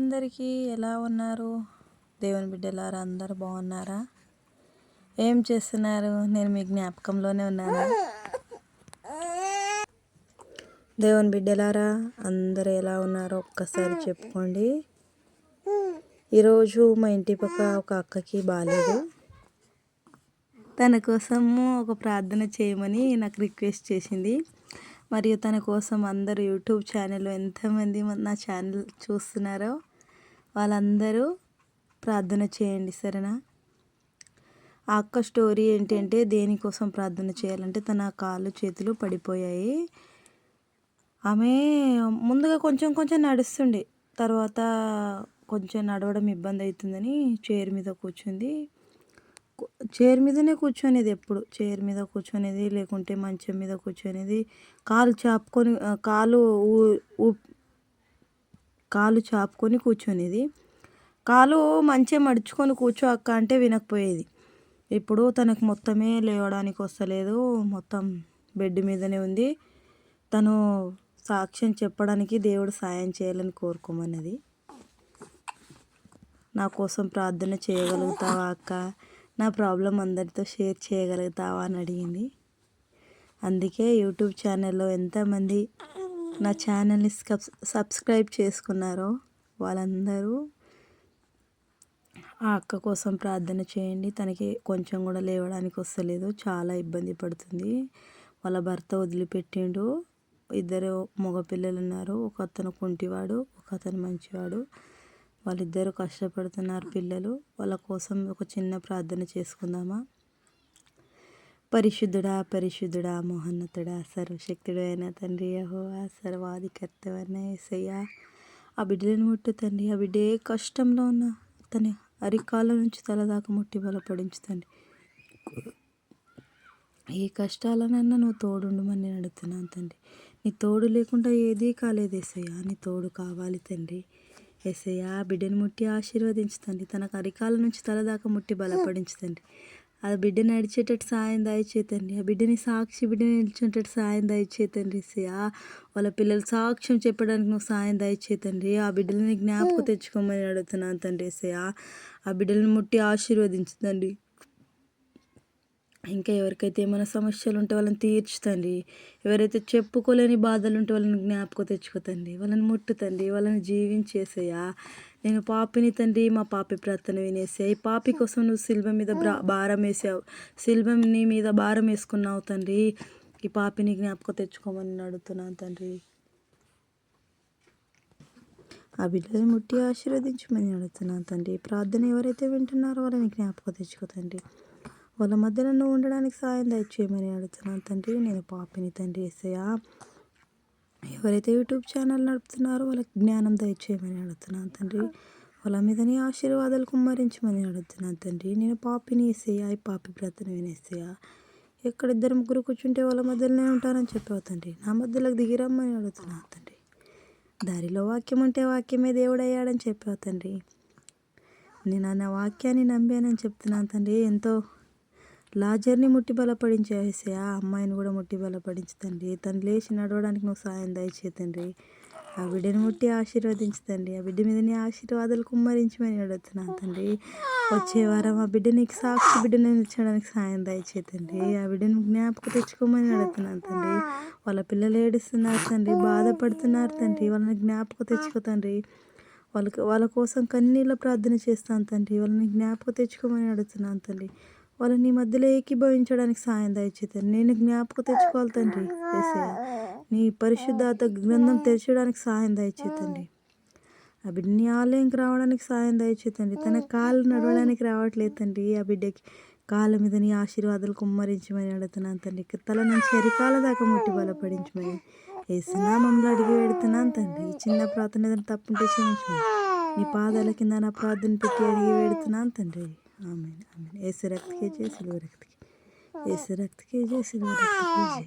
అందరికీ ఎలా ఉన్నారు? దేవుని బిడ్డలారా అందరూ బాగున్నారా? ఏం చేస్తున్నారు? నేను మీ జ్ఞాపకంలోనే ఉన్నాను. దేవుని బిడ్డలారా అందరూ ఎలా ఉన్నారో ఒక్కసారి చెప్పుకోండి. ఈరోజు మా ఇంటి పక్క ఒక అక్కకి బాగాలేదు. తన కోసము ఒక ప్రార్థన చేయమని నాకు రిక్వెస్ట్ చేసింది. మరియు తన కోసం అందరూ యూట్యూబ్ ఛానల్లో ఎంతమంది నా ఛానల్ చూస్తున్నారో వాళ్ళందరూ ప్రార్థన చేయండి, సరేనా? ఆ అక్క స్టోరీ ఏంటంటే, దేనికోసం ప్రార్థన చేయాలంటే తన కాళ్ళు చేతులు పడిపోయాయి. ఆమె ముందుగా కొంచెం కొంచెం నడుస్తుండే, తర్వాత కొంచెం నడవడం ఇబ్బంది అవుతుందని చైర్ మీద కూర్చుంది. చైర్ మీదనే కూర్చొనేది, ఎప్పుడు చైర్ మీద కూర్చొనేది, లేకుంటే మంచం మీద కూర్చొనేది. కాలు చాపుకొని కాలు చాపుకొని కూర్చొనేది. కాలు మంచిగా మడుచుకొని కూర్చో అక్క అంటే వినకపోయేది. ఇప్పుడు తనకు మొత్తమే లేవడానికి వస్తలేదు, మొత్తం బెడ్ మీదనే ఉంది. తను సాక్ష్యం చెప్పడానికి దేవుడు సాయం చేయాలని కోరుకోమన్నది. నా కోసం ప్రార్థన చేయగలుగుతావా అక్క? నా ప్రాబ్లం అందరితో షేర్ చేయగలుగుతావా అని అడిగింది. అందుకే యూట్యూబ్ ఛానల్లో ఎంతమంది నా ఛానల్ని సబ్స్క్రైబ్ చేసుకున్నారో వాళ్ళందరూ ఆ అక్క కోసం ప్రార్థన చేయండి. తనకి కొంచెం కూడా లేవడానికి వస్తలేదు, చాలా ఇబ్బంది పడుతుంది. వాళ్ళ భర్త వదిలిపెట్టిండు. ఇద్దరు మగపిల్లలు ఉన్నారు, ఒక అతను కుంటివాడు, ఒక అతను మంచివాడు. వాళ్ళిద్దరూ కష్టపడుతున్నారు పిల్లలు. వాళ్ళ కోసం ఒక చిన్న ప్రార్థన చేసుకుందామా? పరిశుద్ధుడా పరిశుద్ధుడా మహోన్నతుడా సర్వశక్తుడైన తండ్రి యెహోవా సర్వాధికర్తవైన యేసయ్యా, ఆ బిడ్డలను ముట్టు తండ్రి. ఆ బిడ్డ ఏ కష్టంలో ఉన్నా తన అరికాళ్ళ నుంచి తలదాకా ముట్టి బలపడించుతండి. ఏ కష్టాలనన్నా నువ్వు తోడుండమని నేను అడుగుతున్నాను తండ్రి. నీ తోడు లేకుండా ఏదీ కాలేదు యేసయ్యా, నీ తోడు కావాలి తండ్రి. యేసయ్యా, బిడ్డను ముట్టి ఆశీర్వదించుతండి. తనకు అరికాళ్ళ నుంచి తలదాకా ముట్టి బలపడించుతండి. ఆ బిడ్డ నడిచేటట్టు సాయం దయచేతండి. ఆ బిడ్డని బిడ్డని నిల్చుంటట్టు సాయం దయచేతండి. యేసయ్యా, వాళ్ళ పిల్లలు సాక్ష్యం చెప్పడానికి నువ్వు సాయం దయచేతండి. ఆ బిడ్డలని జ్ఞాపకం తెచ్చుకోమని అడుగుతున్నాను తండ్రి. యేసయ్యా, ఆ బిడ్డలను ముట్టి ఆశీర్వదించుతండి. ఇంకా ఎవరికైతే ఏమైనా సమస్యలు ఉంటే వాళ్ళని తీర్చుతండి. ఎవరైతే చెప్పుకోలేని బాధలు ఉంటే వాళ్ళని జ్ఞాపకం తెచ్చుకోతండి. వాళ్ళని ముట్టుతండి, వాళ్ళని జీవించేసేయా. నేను పాపిని తండ్రి, మా పాపి ప్రార్థన వినేసా. ఈ పాపి కోసం నువ్వు శిల్వ మీద భారం వేసావు, శిల్వ నీ మీద భారం వేసుకున్నావు తండ్రి. ఈ పాపిని జ్ఞాపకం తెచ్చుకోమని అడుగుతున్నాను తండ్రి. ఆ బిడ్డని ముట్టి ఆశీర్వదించమని అడుగుతున్నాను తండ్రి. ప్రార్థన ఎవరైతే వింటున్నారో వాళ్ళని జ్ఞాపకం తెచ్చుకోతండి. వాళ్ళ మధ్యలో నువ్వు ఉండడానికి సాయం దయచేయమని అడుగుతున్నాను తండ్రి. నేను పాపిని తండ్రి యేసయ్యా. ఎవరైతే యూట్యూబ్ ఛానల్ నడుపుతున్నారో వాళ్ళకి జ్ఞానం దయచేయమని అడుగుతున్నాను తండ్రి. వాళ్ళ మీద నీ ఆశీర్వాదాలు కుమ్మరించమని అడుగుతున్నాను తండ్రి. నేను పాపిని యేసయ్యా, ఈ పాపి ప్రార్థన వినేసయ్యా. ఎక్కడ ఇద్దరు ముగ్గురు కూర్చుంటే వాళ్ళ మధ్యలోనే ఉంటానని చెప్పావు తండ్రి. నా మధ్యలోకి దిగిరమ్మని అడుగుతున్నాను తండ్రి. దారిలో వాక్యం ఉంటే వాక్యమే దేవుడయ్యాడని చెప్పావు తండ్రి. నేను నా వాక్యాన్ని నమ్మానని చెప్తున్నాను తండ్రి. ఎంతో లాజర్ని ముట్టి బలపడించేసే ఆ అమ్మాయిని కూడా ముట్టి బలపడించుతండి. తను లేచి నడవడానికి నువ్వు సాయం దయచేతండి. ఆ బిడ్డని ముట్టి ఆశీర్వదించుతండి. ఆ బిడ్డ మీద నీ ఆశీర్వాదాలు కుమ్మరించమని అడుగుతున్నాను తండ్రి. వచ్చే వారం ఆ బిడ్డ నీకు సాక్షి బిడ్డని నిల్చడానికి సాయం దయచేతండి. ఆ బిడ్డను జ్ఞాపకం తెచ్చుకోమని అడుగుతున్నాను తండ్రి. వాళ్ళ పిల్లలు ఏడుస్తున్నారు తండ్రి, బాధపడుతున్నారు తండ్రి. వాళ్ళని జ్ఞాపకం తెచ్చుకో తండ్రి. వాళ్ళ కోసం కన్నీళ్ళ ప్రార్థన చేస్తాను తండ్రి. వాళ్ళని జ్ఞాపకం తెచ్చుకోమని అడుగుతున్నాను తండ్రి. వాళ్ళని నీ మధ్యలో ఏకీభవించడానికి సాయం దయచేతండి. నేను జ్ఞాపకం తెచ్చుకోవాలి తండ్రి. యేసయ్యా, నీ పరిశుద్ధాత్మ గ్రంథం తెరచడానికి సాయం దయచేతండి. ఆ బిడ్డ నీ ఆలయంకి రావడానికి సాయం దయచేతండి. తన కాళ్ళు నడవడానికి రావట్లేదు తండ్రి. ఆ బిడ్డకి కాళ్ళ మీద నీ ఆశీర్వాదాలు కుమ్మరించమని అడుగుతున్నాను తండ్రి. తల నుంచి అరికాళ్ళ దాకా ముట్టి బలపడించమని యేసునామములో అడిగి వేడుతున్నాను తండ్రి. చిన్న ప్రార్థన ఏదైనా తప్పుంటే క్షమించమని నీ పాదాల కింద నా ప్రార్థన పెట్టి అడిగి వేడుతున్నాను తండ్రి. आमीन आमीन। ऐसे रक्त कीजिए सिल्वर रक्त की, ऐसे रक्त कीजिए सिल्वर रक्त कीजिए।